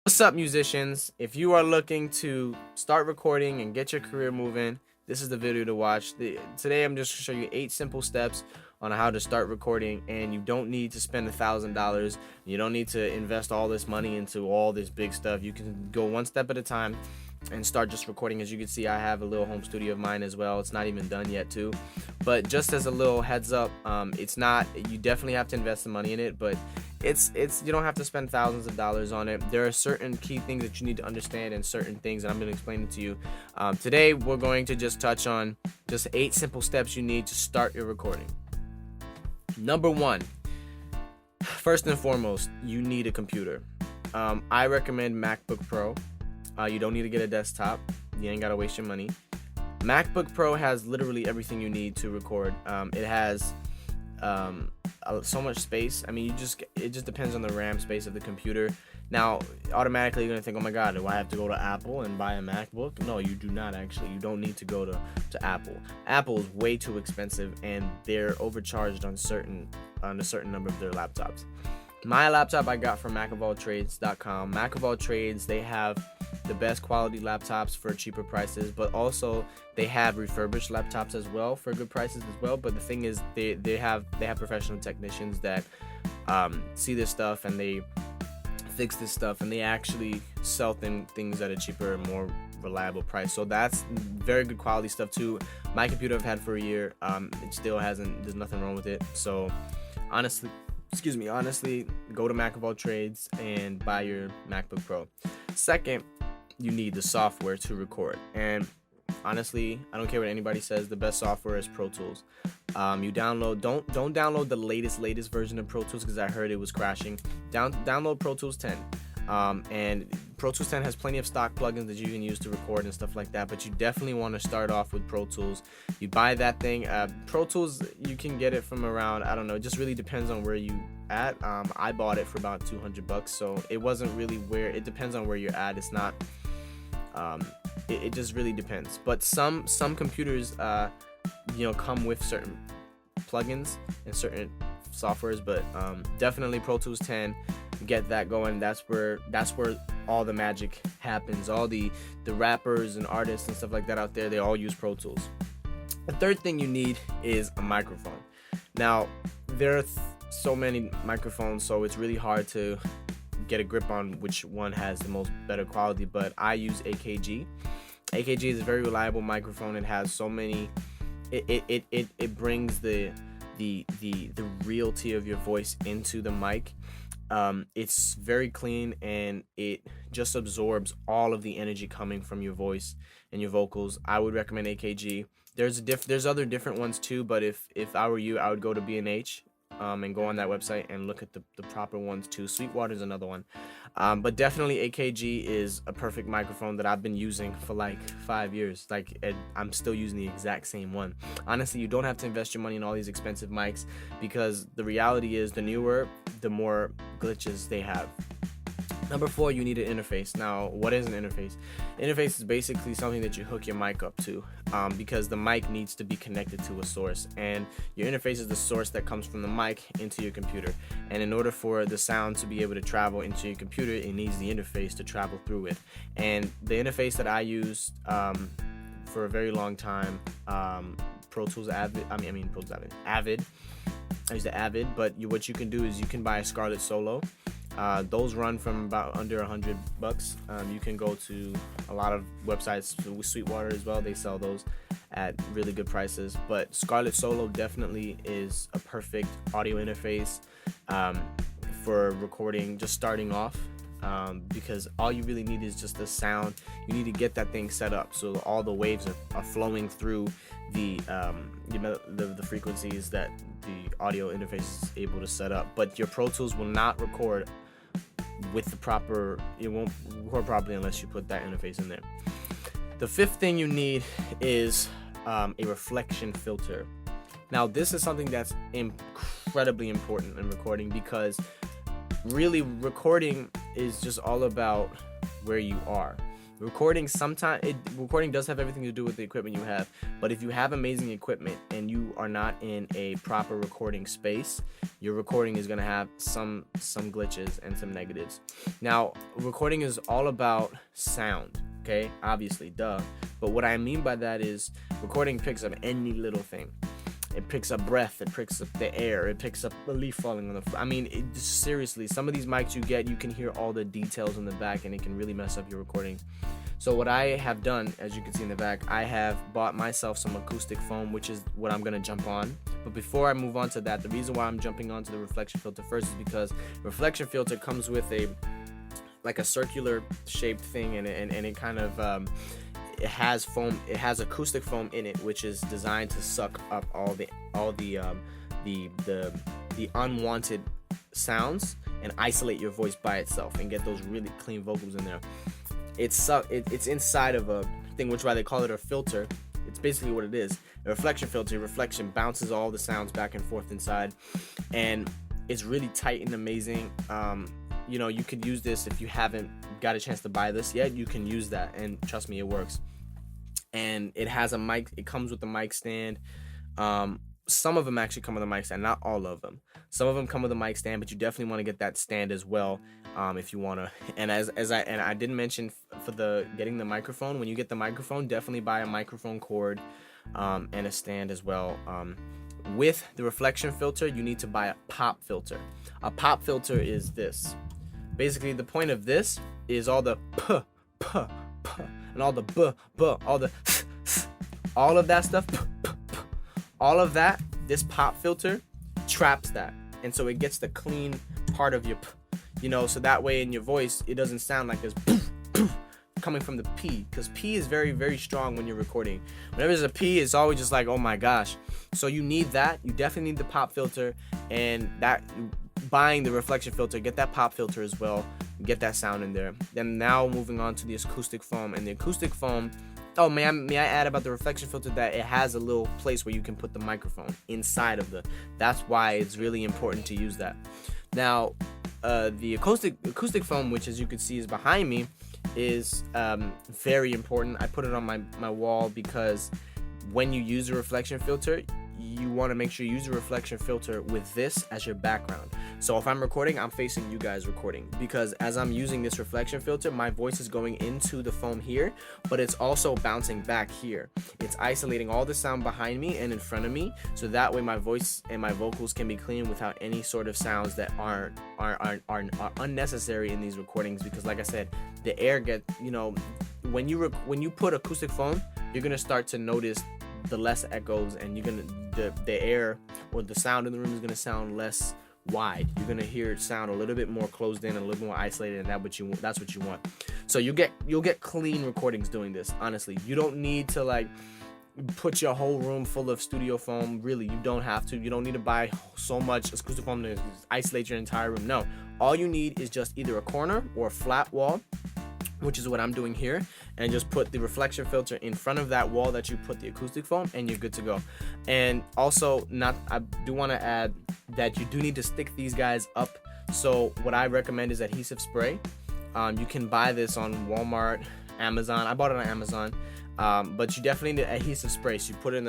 What's up, musicians? If you are looking to start recording and get your career moving, this is the video to watch. Today I'm just going to show you 8 simple steps on how to start recording, and you don't need to spend $1,000. You don't need to invest all this money into all this big stuff. You can go one step at a time and start just recording. As you can see, I have a little home studio of mine as well. It's not even done yet too, but just as a little heads up, it's not, you definitely have to invest some money in it, but it's you don't have to spend thousands of dollars on it. There are certain key things that you need to understand and certain things, and I'm going to explain it to you. Today we're going to just touch on just 8 simple steps you need to start your recording. Number 1, first and foremost, you need a computer. I recommend MacBook Pro. You don't need to get a desktop. You ain't gotta waste your money. MacBook Pro has literally everything you need to record. It has so much space. I mean, it just depends on the RAM space of the computer. Now, automatically you're gonna think, oh my god, do I have to go to Apple and buy a MacBook? No, you do not actually. You don't need to go to Apple. Apple is way too expensive, and they're overcharged on a certain number of their laptops. My laptop I got from MacBookTrades.com. MacBook they have the best quality laptops for cheaper prices, but also they have refurbished laptops as well for good prices as well. But the thing is, they have professional technicians that see this stuff and they fix this stuff, and they actually sell things at a cheaper, more reliable price. So that's very good quality stuff too. My computer I've had for a year. It still hasn't, there's nothing wrong with it. So honestly, go to MacBook Trades and buy your MacBook Pro. Second, you need the software to record. And honestly, I don't care what anybody says, the best software is Pro Tools. You download, don't download the latest version of Pro Tools, because I heard it was crashing. Download Pro Tools 10. And Pro Tools 10 has plenty of stock plugins that you can use to record and stuff like that, but you definitely want to start off with Pro Tools. You buy that thing. Pro Tools, you can get it from around, I don't know, it just really depends on where you at. I bought it for about $200, so it wasn't really where, it depends on where you're at. It's not, it just really depends. But some computers come with certain plugins and certain softwares, but definitely Pro Tools 10, get that going. That's where all the magic happens. All the rappers and artists and stuff like that out there, they all use Pro Tools. The third thing you need is a microphone. Now, there are so many microphones, so it's really hard to get a grip on which one has the most better quality, but I use AKG. AKG is a very reliable microphone. It has so many, it brings the realty of your voice into the mic. It's very clean, and it just absorbs all of the energy coming from your voice and your vocals. I would recommend AKG. There's other different ones too, but if I were you, I would go to B&H and go on that website and look at the proper ones too. Sweetwater is another one, but definitely AKG is a perfect microphone that I've been using for like 5 years. I'm still using the exact same one. Honestly, you don't have to invest your money in all these expensive mics, because the reality is, the newer, the more glitches they have. Number 4, you need an interface. Now, what is an interface? Interface is basically something that you hook your mic up to, because the mic needs to be connected to a source, and your interface is the source that comes from the mic into your computer. And in order for the sound to be able to travel into your computer, it needs the interface to travel through it. And the interface that I used for a very long time, Pro Tools Avid. I use the Avid, but what you can do is you can buy a Scarlett Solo. Those run from about under $100. You can go to a lot of websites with Sweetwater as well. They sell those at really good prices. But Scarlett Solo definitely is a perfect audio interface for recording, just starting off, because all you really need is just the sound. You need to get that thing set up so all the waves are flowing through the frequencies that the audio interface is able to set up. But your Pro Tools will not record with the proper, it won't record properly unless you put that interface in there. The 5th thing you need is a reflection filter. Now, this is something that's incredibly important in recording, because really recording is just all about where you are. Recording recording does have everything to do with the equipment you have, but if you have amazing equipment and you are not in a proper recording space, your recording is going to have some glitches and some negatives. Now, recording is all about sound, okay? Obviously, duh. But what I mean by that is recording picks up any little thing. It picks up breath, it picks up the air, it picks up a leaf falling on the floor. I mean, seriously, some of these mics you get, you can hear all the details in the back, and it can really mess up your recording. So what I have done, as you can see in the back, I have bought myself some acoustic foam, which is what I'm gonna jump on. But before I move on to that, the reason why I'm jumping onto the reflection filter first is because reflection filter comes with a circular shaped thing, and it kind of it has foam. It has acoustic foam in it, which is designed to suck up all the unwanted sounds and isolate your voice by itself and get those really clean vocals in there. It's inside of a thing, which is why they call it a filter. It's basically what it is. A reflection filter. Reflection bounces all the sounds back and forth inside, and it's really tight and amazing. You know, you could use this if you haven't got a chance to buy this yet. You can use that, and trust me, it works. And it has a mic. It comes with a mic stand. Some of them actually come with a mic stand, not all of them. Some of them come with a mic stand, but you definitely want to get that stand as well, if you want to. And as I didn't mention for getting the microphone, when you get the microphone, definitely buy a microphone cord and a stand as well. With the reflection filter, you need to buy a pop filter. A pop filter is this. Basically, the point of this is all the p, and all the b, all the all of that stuff, all of that, this pop filter traps that. And so it gets the clean part of your p, so that way in your voice, it doesn't sound like this coming from the P, because P is very, very strong when you're recording. Whenever there's a P, it's always just like, oh my gosh. So you need that. You definitely need the pop filter, and that buying the reflection filter, get that pop filter as well, get that sound in there. Then now moving on to the acoustic foam, and the acoustic foam, oh, may I add about the reflection filter that it has a little place where you can put the microphone inside of that's why it's really important to use that. Now, the acoustic foam, which as you can see is behind me, is very important. I put it on my wall because when you use a reflection filter, you want to make sure you use a reflection filter with this as your background. So if I'm recording, I'm facing you guys recording, because as I'm using this reflection filter, my voice is going into the foam here, but it's also bouncing back here. It's isolating all the sound behind me and in front of me, so that way my voice and my vocals can be clean without any sort of sounds that are unnecessary in these recordings. Because like I said, the air when you put acoustic foam, you're gonna start to notice the less echoes, and the air or the sound in the room is gonna sound less wide. You're gonna hear it sound a little bit more closed in and a little more isolated, and that's what you want. So you'll get clean recordings doing this. Honestly, you don't need to put your whole room full of studio foam. Really, you don't have to. You don't need to buy so much acoustic foam to isolate your entire room. No, all you need is just either a corner or a flat wall, which is what I'm doing here, and just put the reflection filter in front of that wall that you put the acoustic foam, and you're good to go. And also, I do want to add that you do need to stick these guys up. So what I recommend is adhesive spray. You can buy this on Walmart, Amazon. I bought it on Amazon. But you definitely need adhesive spray. So you put it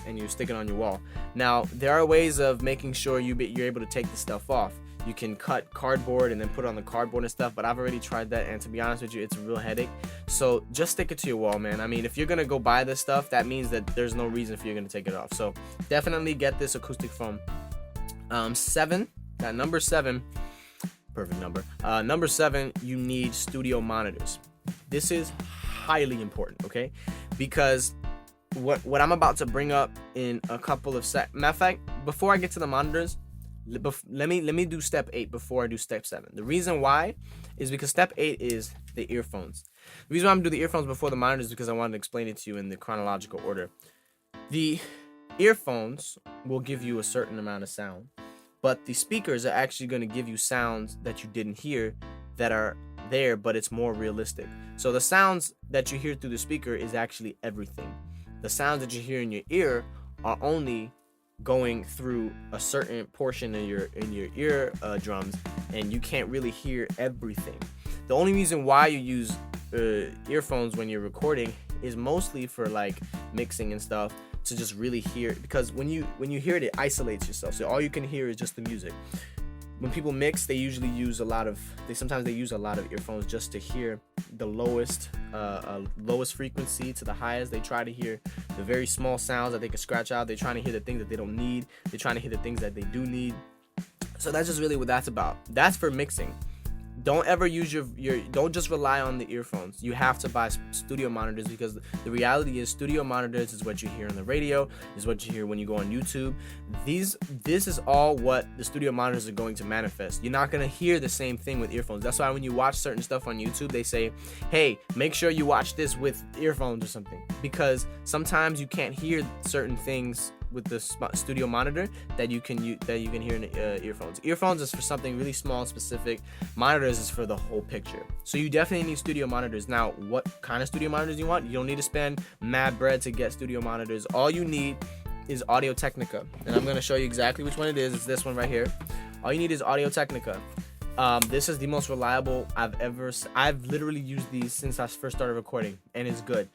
and you stick it on your wall. Now, there are ways of making sure you're able to take the stuff off. You can cut cardboard and then put it on the cardboard and stuff, but I've already tried that, and to be honest with you, it's a real headache. So just stick it to your wall, man. I mean, if you're gonna go buy this stuff, that means that there's no reason for you gonna take it off. So definitely get this acoustic foam. Number 7, perfect number. Number 7, you need studio monitors. This is highly important, okay? Because what I'm about to bring up in a couple of matter of fact, before I get to the monitors, let me do step 8 before I do step 7. The reason why is because step 8 is the earphones. The reason why I'm doing the earphones before the monitors is because I wanted to explain it to you in the chronological order. The earphones will give you a certain amount of sound, but the speakers are actually going to give you sounds that you didn't hear that are there, but it's more realistic. So the sounds that you hear through the speaker is actually everything. The sounds that you hear in your ear are only going through a certain portion in your ear drums, and you can't really hear everything. The only reason why you use earphones when you're recording is mostly for like mixing and stuff, to just really hear, because when you hear it, it isolates yourself, so all you can hear is just the music. When people mix, they usually use sometimes they use a lot of earphones just to hear the lowest frequency to the highest. They try to hear the very small sounds that they can scratch out. They're trying to hear the things that they don't need. They're trying to hear the things that they do need. So that's just really what that's about. That's for mixing. Don't ever use don't just rely on the earphones. You have to buy studio monitors, because the reality is studio monitors is what you hear on the radio, is what you hear when you go on YouTube. This is all what the studio monitors are going to manifest. You're not going to hear the same thing with earphones. That's why when you watch certain stuff on YouTube, they say, hey, make sure you watch this with earphones or something, because sometimes you can't hear certain things with the studio monitor that you can hear in the earphones. Earphones is for something really small and specific. Monitors is for the whole picture. So you definitely need studio monitors. Now, what kind of studio monitors you want? You don't need to spend mad bread to get studio monitors. All you need is Audio Technica, and I'm going to show you exactly which one it is. It's this one right here. All you need is Audio Technica. This is the most reliable I've literally used these since I first started recording, and it's good.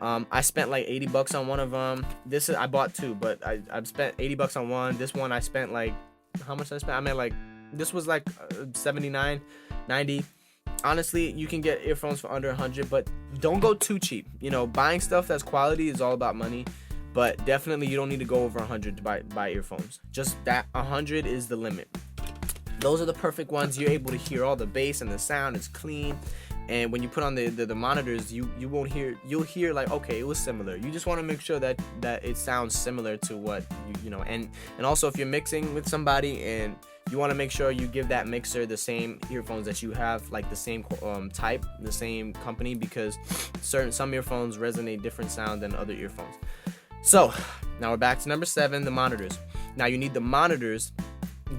I spent like $80 on one of them. I bought two, but I've spent $80 on one. This one I spent like, how much did I spend? I meant like, this was like $79, $90. Honestly, you can get earphones for under $100, but don't go too cheap. You know, buying stuff that's quality is all about money, but definitely you don't need to go over $100 to buy earphones. Just that $100 is the limit. Those are the perfect ones. You're able to hear all the bass and the sound is clean. And when you put on the monitors, you'll hear like, okay, it was similar. You just want to make sure that it sounds similar to what you know. And also, if you're mixing with somebody and you want to make sure you give that mixer the same earphones that you have, like the same type, the same company, because some earphones resonate different sound than other earphones. So now we're back to number 7, the monitors. Now you need the monitors.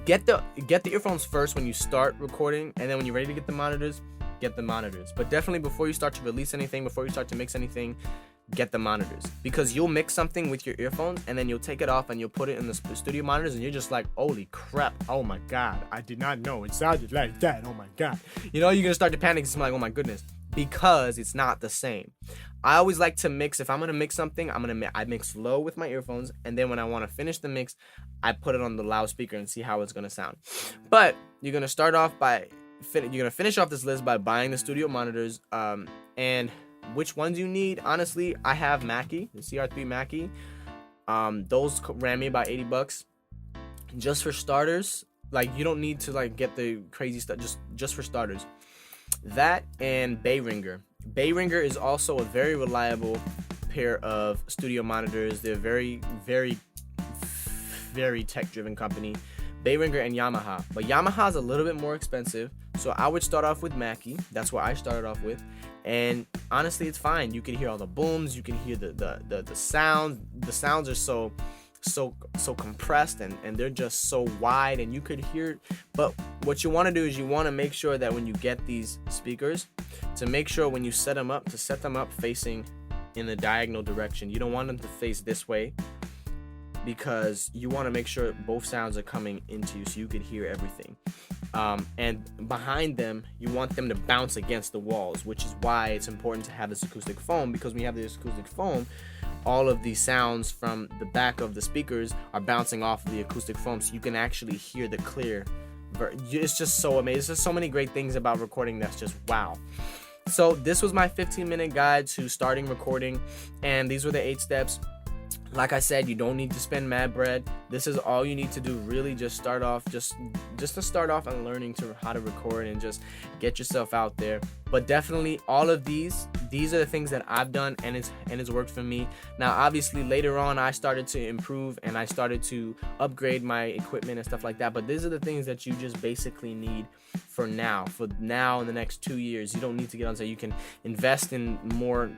Get the earphones first when you start recording, and then when you're ready to get the monitors, get the monitors. But definitely before you start to release anything, before you start to mix anything, get the monitors, because you'll mix something with your earphones and then you'll take it off and you'll put it in the studio monitors and you're just like, holy crap, oh my god, I did not know it sounded like that, oh my god. You know, you're gonna start to panic and like, oh my goodness, because it's not the same. I always like to mix. If I'm gonna mix something, I mix low with my earphones, and then when I want to finish the mix, I put it on the loudspeaker and see how it's gonna sound. But you're gonna start off by you're gonna finish off this list by buying the studio monitors. And which ones you need, honestly, I have Mackie, the CR3 Mackie. Those ran me about $80 just for starters. Like, you don't need to like get the crazy stuff, just for starters. That and Behringer. Behringer is also a very reliable pair of studio monitors. They're very, very, very tech-driven company. Behringer and Yamaha, but Yamaha's a little bit more expensive, so I would start off with Mackie. That's what I started off with, and honestly, it's fine. You can hear all the booms, you can hear the sounds. The sounds are so compressed, and they're just so wide, and you could hear. But what you want to do is you want to make sure that when you get these speakers, to make sure when you set them up, facing in the diagonal direction. You don't want them to face this way, because you want to make sure both sounds are coming into you so you can hear everything. And behind them, you want them to bounce against the walls, which is why it's important to have this acoustic foam, because when you have this acoustic foam, all of the sounds from the back of the speakers are bouncing off of the acoustic foam, so you can actually hear the clear. It's just so amazing. There's just so many great things about recording that's just wow. So this was my 15-minute guide to starting recording, and these were the 8 steps. Like I said, you don't need to spend mad bread. This is all you need to do, really. Just start off, just to start off and learning how to record and just get yourself out there. But definitely, all of these are the things that I've done, and it's worked for me. Now, obviously, later on, I started to improve and I started to upgrade my equipment and stuff like that. But these are the things that you just basically need for now. For now, in the next 2 years, you don't need to get on. So you can invest in more,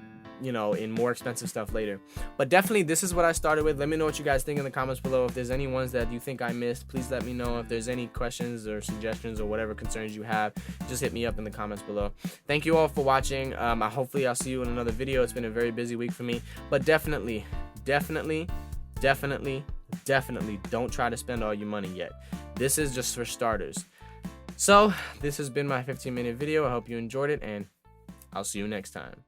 in more expensive stuff later. But definitely, this is what I started with. Let me know what you guys think in the comments below. If there's any ones that you think I missed, please let me know. If there's any questions or suggestions or whatever concerns you have, just hit me up in the comments below. Thank you all for watching. Hopefully I'll see you in another video. It's been a very busy week for me, but definitely don't try to spend all your money yet. This is just for starters. So this has been my 15-minute video. I hope you enjoyed it, and I'll see you next time.